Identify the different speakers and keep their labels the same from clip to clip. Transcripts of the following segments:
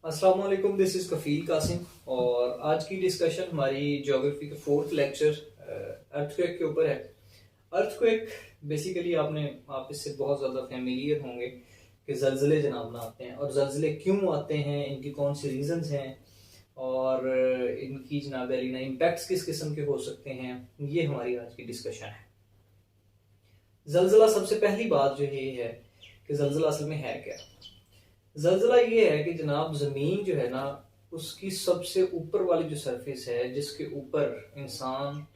Speaker 1: अस्सलाम वालेकुम, this is कफ़ील कासिम। और आज की डिस्कशन हमारी ज्योग्राफी के फोर्थ लेक्चर अर्थक्वेक के ऊपर है। अर्थक्वेक बेसिकली आप इससे बहुत ज़्यादा फेमिलियर होंगे कि ज़लज़ले जनाब ना आते हैं, और ज़लज़ले क्यों आते हैं, इनकी कौन सी रीज़न्स हैं, और इनकी जनाब अलीना इम्पैक्ट्स किस किस्म के हो सकते हैं। ये हमारी आज की डिस्कशन है। ज़लज़ला, सबसे पहली बात जो ये है कि ज़लज़ला असल में है क्या। ज़लज़ला ये है कि जनाब ज़मीन जो है ना, उसकी सबसे ऊपर वाली जो सरफेस है, जिसके ऊपर इंसान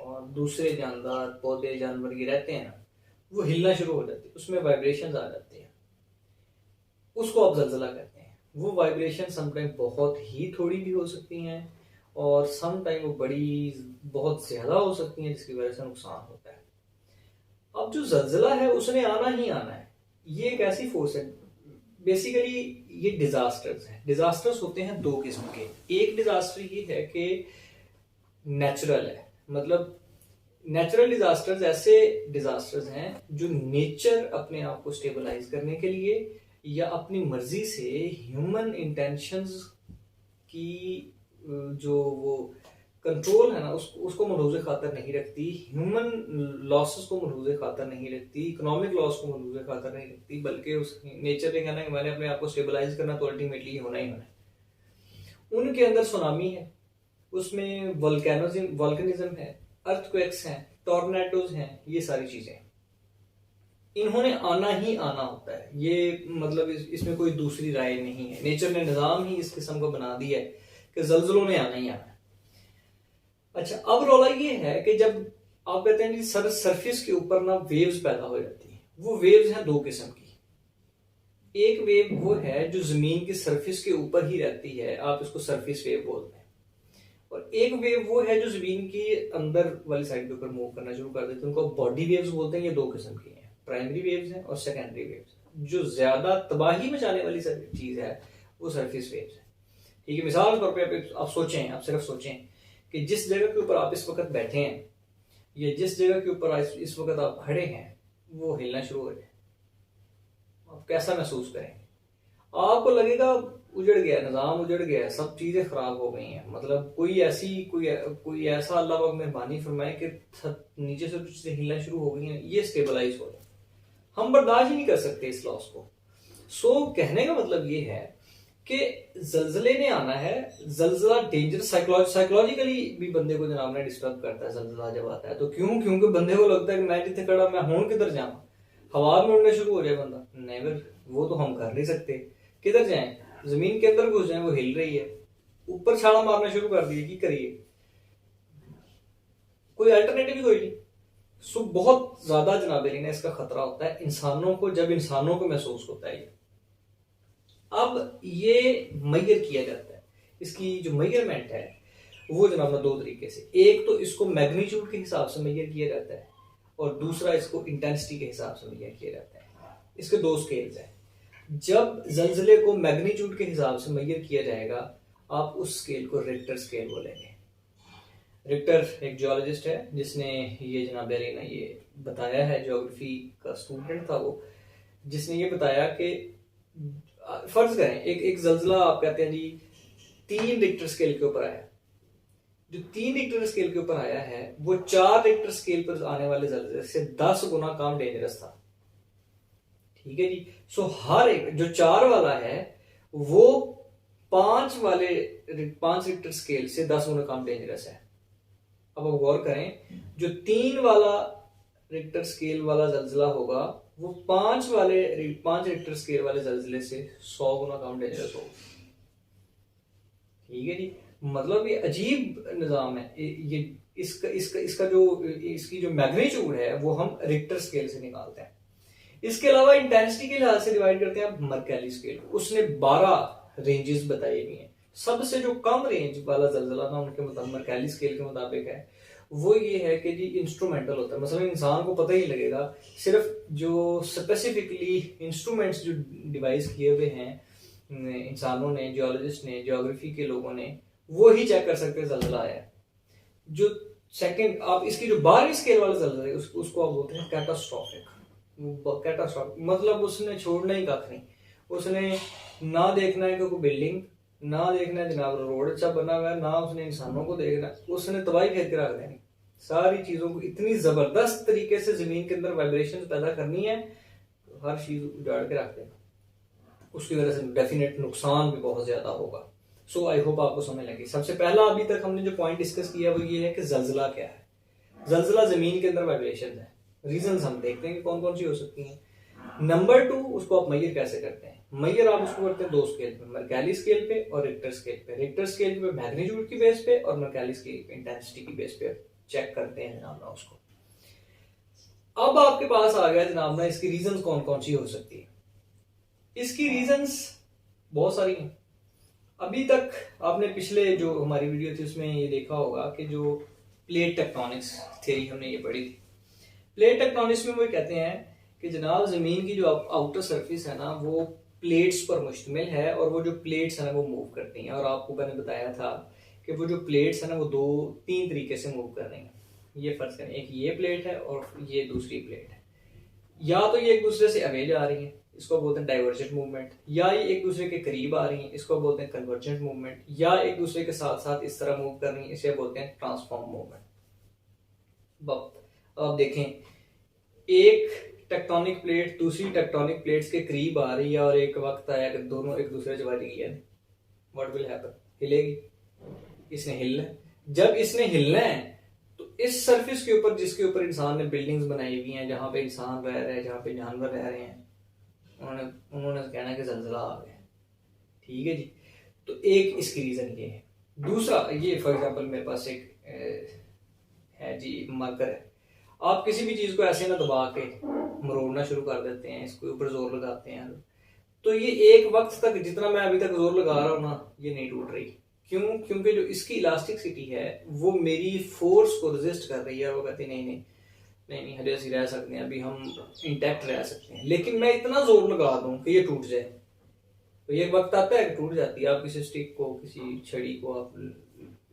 Speaker 1: और दूसरे जानदार पौधे जानवर ये रहते हैं ना, वो हिलना शुरू हो जाती है, उसमें वाइब्रेशंस आ जाती हैं, उसको आप ज़लज़ला कहते हैं। वो वाइब्रेशन समटाइम बहुत ही थोड़ी भी हो सकती हैं, और समटाइम वो बहुत ज़्यादा हो सकती हैं, जिसकी वजह से नुकसान होता है। अब जो ज़लज़ला है उसने आना ही आना है। ये एक ऐसी फोर्स है, बेसिकली ये डिजास्टर्स हैं। डिजास्टर्स होते हैं दो किस्म के। एक डिजास्टर ये है कि नेचुरल है, मतलब नेचुरल डिजास्टर्स ऐसे डिजास्टर्स हैं जो नेचर अपने आप को स्टेबलाइज करने के लिए या अपनी मर्जी से ह्यूमन इंटेंशंस की जो वो कंट्रोल है ना, उसको मलूज़ खातर नहीं रखती, ह्यूमन लॉसेस को मलूज़ खातर नहीं रखती, इकोनॉमिक लॉस को मलूज़ खातर नहीं रखती, बल्कि उस नेचर ने कहना कि मैंने अपने आप को स्टेबलाइज करना, तो अल्टीमेटली होना ही होना है। उनके अंदर सुनामी है, उसमें वोल्केनिज्म है, अर्थक्वेक्स हैं, टॉर्नेडोज हैं, ये सारी चीजें इन्होंने आना ही आना होता है। ये मतलब इसमें कोई दूसरी राय नहीं है। नेचर ने निजाम ही इस किस्म का बना दिया है कि जलजलों ने आना ही आना है। अच्छा, अब रोला ये है कि जब आप कहते हैं कि सरफेस के ऊपर ना वेव्स पैदा हो जाती हैं, वो वेव्स हैं दो किस्म की। एक वेव वो है जो जमीन की सरफेस के ऊपर ही रहती है, आप इसको सरफेस वेव बोलते हैं। और एक वेव वो है जो जमीन की अंदर वाली साइड के ऊपर मूव करना शुरू कर देते हैं, उनको बॉडी वेव्स बोलते हैं। ये दो किस्म की हैं, प्राइमरी वेव्स हैं और सेकेंडरी वेव्स। जो ज्यादा तबाही मचाने वाली चीज है वो सरफेस वेव्स है। ठीक है, मिसाल के तौर पर आप सोचें, आप सिर्फ सोचें कि जिस जगह के ऊपर आप इस वक्त बैठे हैं या जिस जगह के ऊपर इस वक्त आप खड़े हैं, वो हिलना शुरू हो जाए, आप कैसा महसूस करेंगे? आपको लगेगा उजड़ गया, निजाम उजड़ गया, सब चीजें खराब हो गई हैं। मतलब कोई ऐसा अल्लाह पाक मेहरबानी फरमाए कि नीचे से चीजें हिलना शुरू हो गई हैं, ये स्टेबलाइज हो जाए। हम बर्दाश्त ही नहीं कर सकते इस लॉस को। कहने का मतलब ये है कि जलजले ने आना है। जलजला डेंजरस साइकोलॉजिकली भी बंदे को जनाब ने डिस्टर्ब करता है। जलजला जब आता है तो क्योंकि बंदे को लगता है कि मैं जितने खड़ा, मैं हूं किधर जाऊं, हवा में उड़ना शुरू हो जाए बंदा। नेवर, वो तो हम कर नहीं सकते। किधर जाएं? जमीन के अंदर घुस जाएं, वो हिल रही है, ऊपर छाला मारना शुरू कर दिए, की करिए? कोई अल्टरनेटिव ही कोई नहीं। बहुत ज्यादा जनाब ने इसका खतरा होता है इंसानों को, जब इंसानों को महसूस होता है। अब ये मेजर किया जाता है, इसकी जो मेजरमेंट है वो जनाब दो तरीके से। एक तो इसको मैग्नीट्यूड के हिसाब से मेजर किया जाता है, और दूसरा इसको इंटेंसिटी के हिसाब से मेजर किया जाता है। इसके दो स्केल्स हैं। जब जलजले को मैग्नीट्यूड के हिसाब से मेजर किया जाएगा, आप उस स्केल को रिक्टर स्केल बोलेंगे। रिक्टर एक जियोलॉजिस्ट है जिसने ये जनाब अली ने ये बताया है, ज्योग्राफी का स्टूडेंट था वो, जिसने ये बताया कि फर्ज करें एक जलजला आप कहते हैं जी 3 रिक्टर स्केल के ऊपर आया। जो 3 रिक्टर स्केल के ऊपर आया है वो 4 रिक्टर स्केल पर आने वाले जलजले से 10 गुना कम डेंजरस था। ठीक है जी। हर एक जो 4 वाला है वो 5 रिक्टर स्केल से 10 गुना कम डेंजरस है। अब आप गौर करें, जो 3 वाला रिक्टर स्केल वाला जलजला होगा वो 5 रिक्टर स्केल वाले जलजले से 100 गुना कम डेंजरस होगा। ठीक है जी। मतलब ये अजीब निजाम है। ये इसकी जो मैग्नीट्यूड है वो हम रिक्टर स्केल से निकालते हैं। इसके अलावा इंटेंसिटी के लिहाज से डिवाइड करते हैं मर्कैली स्केल। उसने 12 रेंजेस बताई हुई हैं। सबसे जो कम रेंज वाला जलजला ना उनके मुताबिक मर्कैली स्केल के मुताबिक है, वो ये है कि जी इंस्ट्रूमेंटल होता है। मतलब इंसान को पता ही लगेगा, सिर्फ जो स्पेसिफिकली इंस्ट्रूमेंट्स जो डिवाइस किए हुए हैं इंसानों ने, जियोलॉजिस्ट ने, ज्योग्राफी के लोगों ने, वो ही चेक कर सकते हैं जलजला आया। जो सेकंड, आप इसकी जो 12वीं स्केल वाला जलजला है उसको आप बोलते हैं कैटास्ट्रॉफिक। मतलब उसने छोड़ना ही कख नहीं, उसने ना देखना है कि कोई बिल्डिंग, ना देखना है जनाब रोड अच्छा बना हुआ है, ना उसने इंसानों को देखना है, उसने तबाही फेंक के रख देनी। सारी चीजों को इतनी जबरदस्त तरीके से जमीन के अंदर वाइब्रेशन पैदा करनी है, हर चीज उजाड़ के रख देना, उसकी वजह से डेफिनेट नुकसान भी बहुत ज्यादा होगा। सो आई होप आपको समझ लगी। सबसे पहला अभी तक हमने जो पॉइंट डिस्कस किया वो ये है कि जलजला क्या है। जलजला जमीन के अंदर वाइब्रेशन है। रीजन हम देखते हैं कि कौन कौन सी हो सकती हैं। नंबर 2, उसको आप मेजर कैसे करते हैं। मेजर आप उसको करते हैं 2 स्केल पे, मर्कैली स्केल पे और रिक्टर स्केल पे। रिक्टर स्केल पे मैग्नीट्यूड की बेस पे और मर्कैली स्केल पे इंटेंसिटी की बेस पे चेक करते हैं जनाब ना उसको। अब आपके पास आ गया जनाब ना इसकी रीजन कौन कौन सी हो सकती है। इसकी रीजंस बहुत सारी हैं। अभी तक आपने पिछले जो हमारी वीडियो थी उसमें ये देखा होगा कि जो प्लेट टेक्टोनिक्स थ्योरी हमने ये पढ़ी थी। प्लेट टेक्टोनिक्स में वो कहते हैं कि जनाब जमीन की जो आउटर सरफेस है ना वो प्लेट्स पर मुश्तमिल है, और वो जो प्लेट्स है ना वो मूव करती हैं। और आपको मैंने बताया था कि वो जो प्लेट्स है ना वो 2-3 तरीके से मूव कर रही हैं। ये फर्ज करें, एक ये प्लेट है और ये दूसरी प्लेट है। या तो ये एक दूसरे से अवे जा रही हैं, इसको बोलते हैं डाइवर्जेंट मूवमेंट, या ये एक दूसरे के करीब आ रही हैं, इसको बोलते हैं कन्वर्जेंट मूवमेंट, या एक दूसरे के साथ साथ इस तरह मूव कर रही हैं, इसे बोलते हैं ट्रांसफॉर्म मूवमेंट। अब देखें, एक टेक्टोनिक प्लेट दूसरी टेक्टोनिक प्लेट्स के करीब आ रही है और एक वक्त आया कि दोनों एक दूसरे से चली गई, व्हाट विल हैपन? हिलेगी, इसने हिलना है। जब इसने हिलना है तो इस सरफेस के ऊपर जिसके ऊपर इंसान ने बिल्डिंग्स बनाई हुई हैं, जहां पे इंसान रह रहे हैं, जहां पे जानवर रह रहे हैं, उन्होंने कहना कि जलजला आ गया। ठीक है जी। तो एक इसकी रीजन ये है। दूसरा, ये फॉर एग्जांपल मेरे पास एक है जी मार्कर है। आप किसी भी चीज को ऐसे ना दबा के मरोड़ना शुरू कर देते हैं, इसके ऊपर जोर लगाते हैं, तो ये एक वक्त तक जितना मैं अभी तक जोर लगा रहा हूं ना ये नहीं टूट रही। क्यों? क्योंकि जो इसकी इलास्टिसिटी है वो मेरी फोर्स को रेजिस्ट कर रही है। वो कहती नहीं नहीं नहीं नहीं, हले रह सकते हैं, अभी हम इंटैक्ट रह सकते हैं, लेकिन मैं इतना जोर लगा दूं कि ये टूट जाए। तो ये वक्त आता है कि टूट जाती है। आप किसी स्टिक को, किसी छड़ी को आप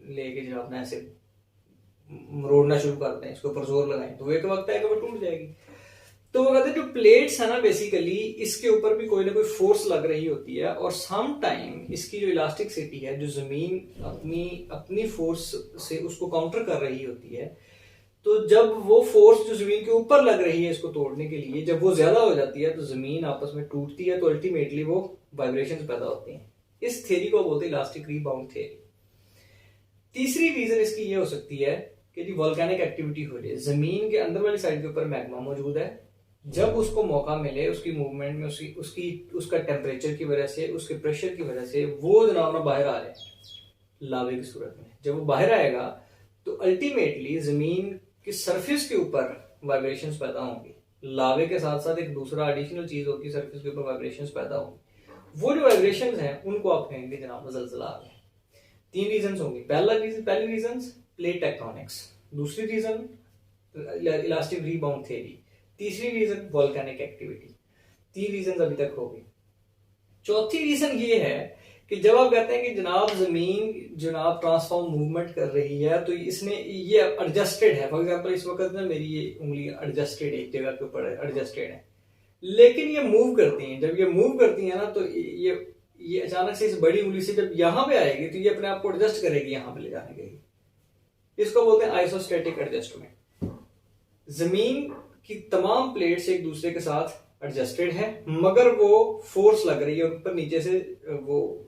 Speaker 1: लेके जब अपना ऐसे मरोड़ना शुरू करते हैं, इसके ऊपर जोर लगाएं, तो एक वक्त है कि वो टूट जाएगी। तो वो कहते हैं जो प्लेट्स है ना बेसिकली इसके ऊपर भी कोई ना कोई फोर्स लग रही होती है, और सम टाइम इसकी जो इलास्टिसिटी है, जो जमीन अपनी फोर्स से उसको काउंटर कर रही होती है, तो जब वो फोर्स जो जमीन के ऊपर लग रही है इसको तोड़ने के लिए, जब वो ज्यादा हो जाती है तो जमीन आपस में टूटती है, तो अल्टीमेटली वो वाइब्रेशंस पैदा होती हैं। इस थ्योरी को बोलते हैं इलास्टिक रीबाउंड थ्योरी। तीसरी रीजन इसकी ये हो सकती है कि जी वोल्केनिक एक्टिविटी हो रही है, जमीन के अंदर वाली साइड के ऊपर मैग्मा मौजूद है, जब उसको मौका मिले उसकी मूवमेंट में उसका टेम्परेचर की वजह से, उसके प्रेशर की वजह से वो जनाब ना बाहर आ जाए लावे की सूरत में। जब वो बाहर आएगा तो अल्टीमेटली जमीन की सरफेस के ऊपर वाइब्रेशंस पैदा होंगी। लावे के साथ साथ एक दूसरा एडिशनल चीज होती है, सरफेस के ऊपर वाइब्रेशंस पैदा होंगी। वो जो वाइब्रेशंस हैं उनको आप कहेंगे जनाब जलजला आ गया। 3 रीजन होंगे। पहली रीजन प्लेट टेक्टोनिक्स, दूसरी रीजन इलास्टिक रीबाउंड थ्योरी, तीसरी रीजन वोल्केनिक एक्टिविटी। 3 रीजन अभी तक हो गई। चौथी रीजन ये है कि जब आप कहते हैं कि जनाब जमीन जनाब ट्रांसफॉर्म मूवमेंट कर रही है, तो इसने ये एडजस्टेड है। फॉर एग्जांपल इस वक्त ना मेरी ये उंगली एडजस्टेड एक जगह के ऊपर एडजस्टेड है, लेकिन ये मूव करती हैं। जब ये मूव करती हैं ना तो ये अचानक से इस बड़ी उंगली से जब यहां पे आएगी तो ये अपने आप को एडजस्ट करेगी यहां पे ले जाने के लिए। इसको बोलते हैं आइसोस्टैटिक एडजस्टमेंट। जमीन की तमाम प्लेट्स एक दूसरे के साथ एडजस्टेड है, मगर वो फोर्स लग रही है ऊपर नीचे से, वो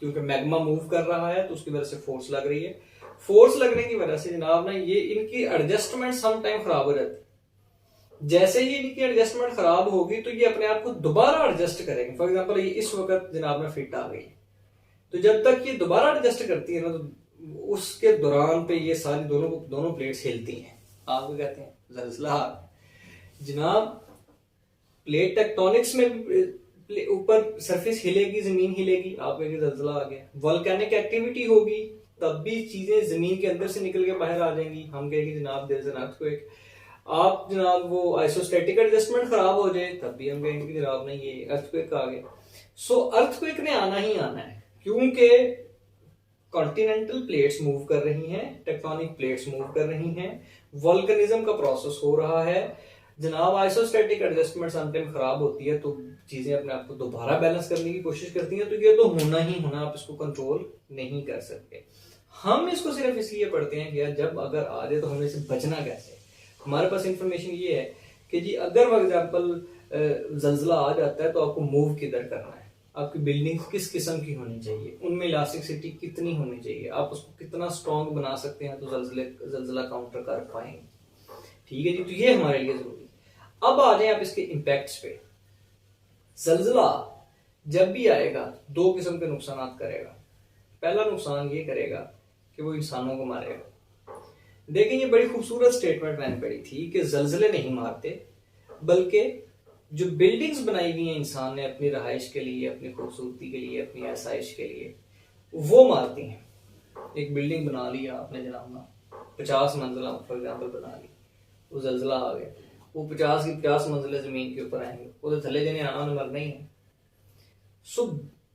Speaker 1: क्योंकि मैग्मा मूव कर रहा है तो उसकी वजह से फोर्स लग रही है। फोर्स लगने की वजह से जनाब ना ये इनकी एडजस्टमेंट सम टाइम खराब हो जाती है। जैसे ही इनकी एडजस्टमेंट खराब होगी तो ये अपने आप को दोबारा एडजस्ट करेंगे। फॉर एग्जांपल ये इस वक्त जनाब में फिट आ गई, तो जब तक ये दोबारा एडजस्ट करती है ना तो उसके दौरान पे ये सारी दोनों प्लेट्स हिलती हैं। आपको कहते हैं जलजला। जनाब प्लेट टेक्टोनिक्स में ऊपर सरफेस हिलेगी, जमीन हिलेगी, आप कहेंगे जलजला आ गया। वोल्केनिक एक्टिविटी होगी तब भी चीजें जमीन के अंदर से निकल के बाहर आ जाएंगी, हम कहेंगे जनाब देयर इज एन अर्थक्वेक। आप जनाब वो आइसोस्टैटिक एडजस्टमेंट खराब हो जाए तब भी हम कहेंगे कि जनाब नहीं ये अर्थक्वेक आ गया। सो अर्थक्वेक ने आना ही आना है, क्योंकि कॉन्टिनेंटल प्लेट्स मूव कर रही हैं, टेक्टोनिक प्लेट्स मूव कर रही हैं, वोल्केनिज्म का प्रोसेस हो रहा है, जनाब आइसोस्टैटिक एडजस्टमेंट समटाइम खराब होती है, तो चीजें अपने आप को दोबारा बैलेंस करने की कोशिश करती हैं, तो ये तो होना ही होना, आप इसको कंट्रोल नहीं कर सकते। हम इसको सिर्फ इसलिए पढ़ते हैं कि यार जब अगर आ जाए तो हमें इससे बचना कैसे। हमारे पास इंफॉर्मेशन ये है कि जी अगर फॉर एग्जाम्पल जल्जला आ जाता है तो आपको मूव किधर करना है, आपकी बिल्डिंग किस किस्म की होनी चाहिए, उनमें इलास्टिसिटी कितनी होनी चाहिए, आप उसको कितना स्ट्रॉन्ग बना सकते हैं तो जल्जला काउंटर कर पाएंगे। ठीक है जी, तो ये हमारे लिए जरूरी। अब आ जाए आप इसके इम्पैक्ट्स पे। जल्जला जब भी आएगा दो किस्म के नुकसान करेगा। पहला नुकसान ये करेगा कि वो इंसानों को मारेगा। देखिए ये बड़ी खूबसूरत स्टेटमेंट मैंने पढ़ी थी कि जल्जले नहीं मारते, बल्कि जो बिल्डिंग्स बनाई हुई हैं इंसान ने अपनी रहाइश के लिए, अपनी खूबसूरती के लिए, अपनी आसाइश के लिए, वो मारती हैं। एक बिल्डिंग बना लिया आपने जनाब ना, 50 मंजिला फॉर एग्जाम्पल बना ली, वो जल्जला आ गया, वो 50 की 50 मंजिलें जमीन के ऊपर आएंगे, वो तो थले देने आना मरना ही है। So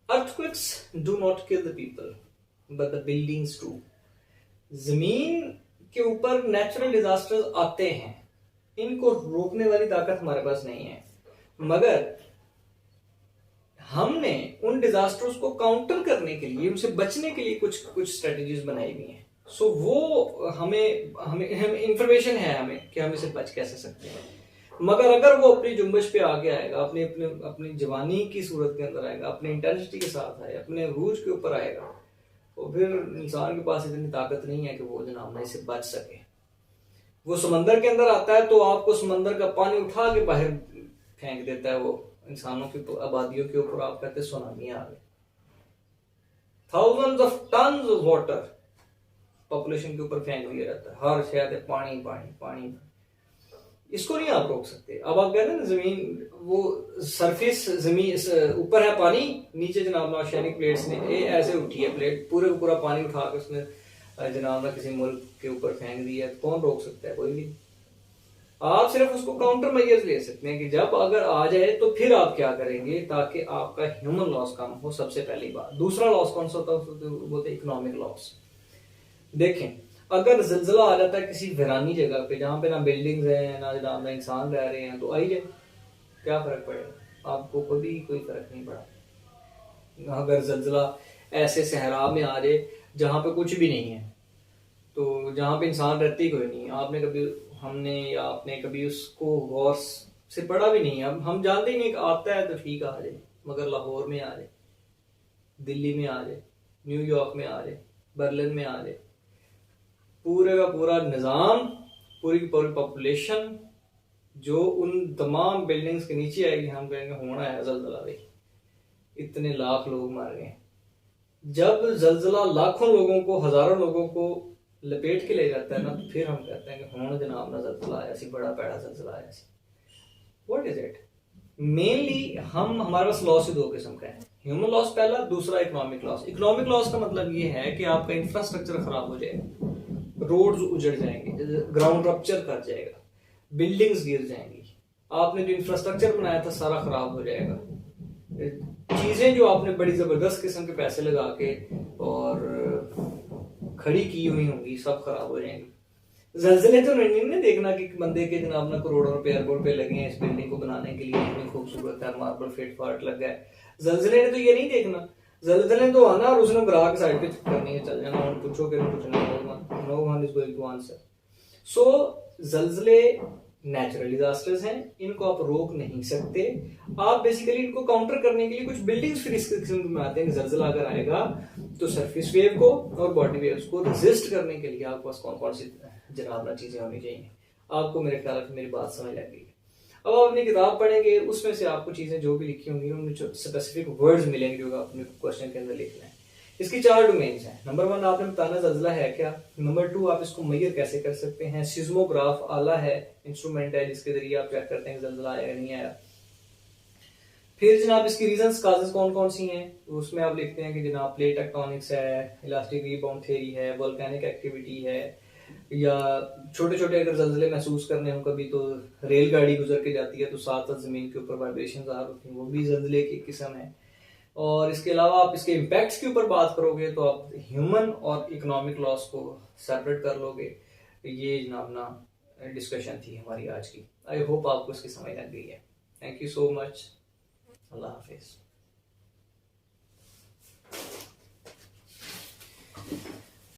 Speaker 1: earthquakes do not kill the people but the buildings do. जमीन के ऊपर नेचुरल डिजास्टर्स आते हैं, इनको रोकने वाली ताकत हमारे पास नहीं है, मगर हमने उन डिजास्टर्स को काउंटर करने के लिए, उनसे बचने के लिए कुछ स्ट्रेटजीज बनाई हुई हैं। सो वो हमें इंफॉर्मेशन है हमें कि हम इसे बच कैसे सकते हैं। मगर अगर वो अपनी जुम्बश पे आगे आएगा, अपनी जवानी की सूरत के अंदर आएगा, अपनी इंटेंसिटी के साथ आए, अपने रूज के ऊपर आएगा, तो फिर इंसान के पास इतनी ताकत नहीं है कि वो जनाब ना इससे बच सके। वो समंदर के अंदर आता है तो आपको समंदर का पानी उठा के बाहर फेंक देता है, वो इंसानों की आबादियों के ऊपर आप कहते सुनामी आ गई। Thousands of tons of water population के ऊपर फेंक दिया जाता है, हर शहर में पानी पानी पानी। इसको नहीं आप रोक सकते। अब आप कहते हैं ना जमीन, वो सरफेस जमीन ऊपर है पानी, नीचे जनाब ओशियनिक प्लेट्स ने ऐसे उठी है प्लेट, पूरे पूरा पानी उठा के उसने जनाब ना किसी मुल्क के ऊपर फेंक दिया है, कौन रोक सकता है? कोई नहीं। आप सिर्फ उसको काउंटर मेजर्स ले सकते हैं कि जब अगर आ जाए तो फिर आप क्या करेंगे ताकि आपका ह्यूमन लॉस कम हो, सबसे पहली बात। दूसरा लॉस कौन सा होता है? बोलते इकोनॉमिक लॉस। देखें अगर जिलजिला आ जाता है किसी वीरानी जगह पे जहां पे ना बिल्डिंग्स हैं ना जनाब ना इंसान रह रहे हैं, तो आई जाए, क्या फर्क पड़ेगा? आपको कभी कोई फर्क नहीं पड़ा। अगर जिलजिला ऐसे सहरा में आ जाए जहां पे कुछ भी नहीं है, तो जहां पे इंसान रहते ही कोई नहीं है, हमने या आपने कभी उसको गौर से पढ़ा भी नहीं है। अब हम जानते ही नहीं कि आता है तो ठीक आ जाए, मगर लाहौर में आ जाए, दिल्ली में आ जाए, न्यूयॉर्क में आ जाए, बर्लिन में आ जाए, पूरे का पूरा निजाम, पूरी की पूरी पॉपुलेशन जो उन तमाम बिल्डिंग्स के नीचे आएगी, हम कहेंगे होना है जल्जला भाई, इतने लाख लोग मर गए। जब जल्जला लाखों लोगों को, हजारों लोगों को लपेट के ले जाता है ना, फिर हम कहते हैं कि होना जनाब ना जल्जला आया सी, बड़ा पैड़ा जल्जला आया सी। What is it? मेनली हमारे पास लॉस ही दो किस्म का है, ह्यूमन लॉस पहला, दूसरा इकोनॉमिक लॉस। इकोनॉमिक लॉस का मतलब ये है कि आपका इंफ्रास्ट्रक्चर खराब हो जाएगा, रोड्स उजड़ जाएंगे, ग्राउंड रप्चर कर जाएगा, बिल्डिंग्स गिर जाएंगी, आपने जो इंफ्रास्ट्रक्चर बनाया था सारा खराब हो जाएगा, चीजें जो आपने बड़ी जबरदस्त किस्म के पैसे लगा के और खड़ी की हुई होंगी सब खराब हो जाएंगी। जल्जले तो नहीं देखना कि बंदे के जनाब ना करोड़ों रुपए एयरपोर्ट पे लगे हैं इस बिल्डिंग को बनाने के लिए, इतनी खूबसूरत है, मार्बल फिट फाट लग गया है। जल्जले ने तो ये नहीं देखना, जल्जले तो आना और उसने ग्राहक साइड पे करनी है, चल जाना और पूछो कि no one is going to answer. So जल्जले नेचुरल डिजास्टर्स हैं, इनको आप रोक नहीं सकते। आप बेसिकली इनको काउंटर करने के लिए कुछ बिल्डिंग्स फिर इस किस्म में आते हैं। जल्जला अगर आएगा तो सरफेस वेव को और बॉडी वेव्स को रेजिस्ट करने के लिए आपके पास कौन कौन सी जनाब ना चीजें होनी चाहिए। आपको मेरे ख्याल से मेरी बात समझ लग गई। अब आप अपनी किताब पढ़ेंगे, उसमें से आपको चीजें जो भी लिखी होंगी उनमें स्पेसिफिक वर्ड्स मिलेंगे जो अपने क्वेश्चन के अंदर लिखना है। इसकी 4 डोमेन्स हैं। नंबर 1 आपने बताना जल्जला है क्या। नंबर 2 आप इसको मेजर कैसे कर सकते हैं। सिस्मोग्राफ आला है, इंस्ट्रूमेंट है जिसके जरिए आप चेक करते हैं जल्जला आया या नहीं आया। फिर जनाब इसकी रीजंस काजेस कौन कौन सी हैं, उसमें आप लिखते हैं कि जनाब प्लेट टेक्टोनिक्स है, इलास्टिक रीबाउंड थ्योरी है, वोल्केनिक एक्टिविटी है, या छोटे छोटे अगर जल्जले महसूस करने हो कभी तो रेलगाड़ी गुजर के जाती है तो साथ साथ जमीन के ऊपर वाइब्रेशंस आ रही हैं, वो भी जल्जले की किस्म है। और इसके अलावा आप इसके इम्पैक्ट्स के ऊपर बात करोगे तो आप ह्यूमन और इकोनॉमिक लॉस को सेपरेट कर लोगे। ये जनाब ना डिस्कशन थी हमारी आज की। आई होप आपको उसकी समझ लग गई है। Thank you so much. अल्लाह हाफिज़।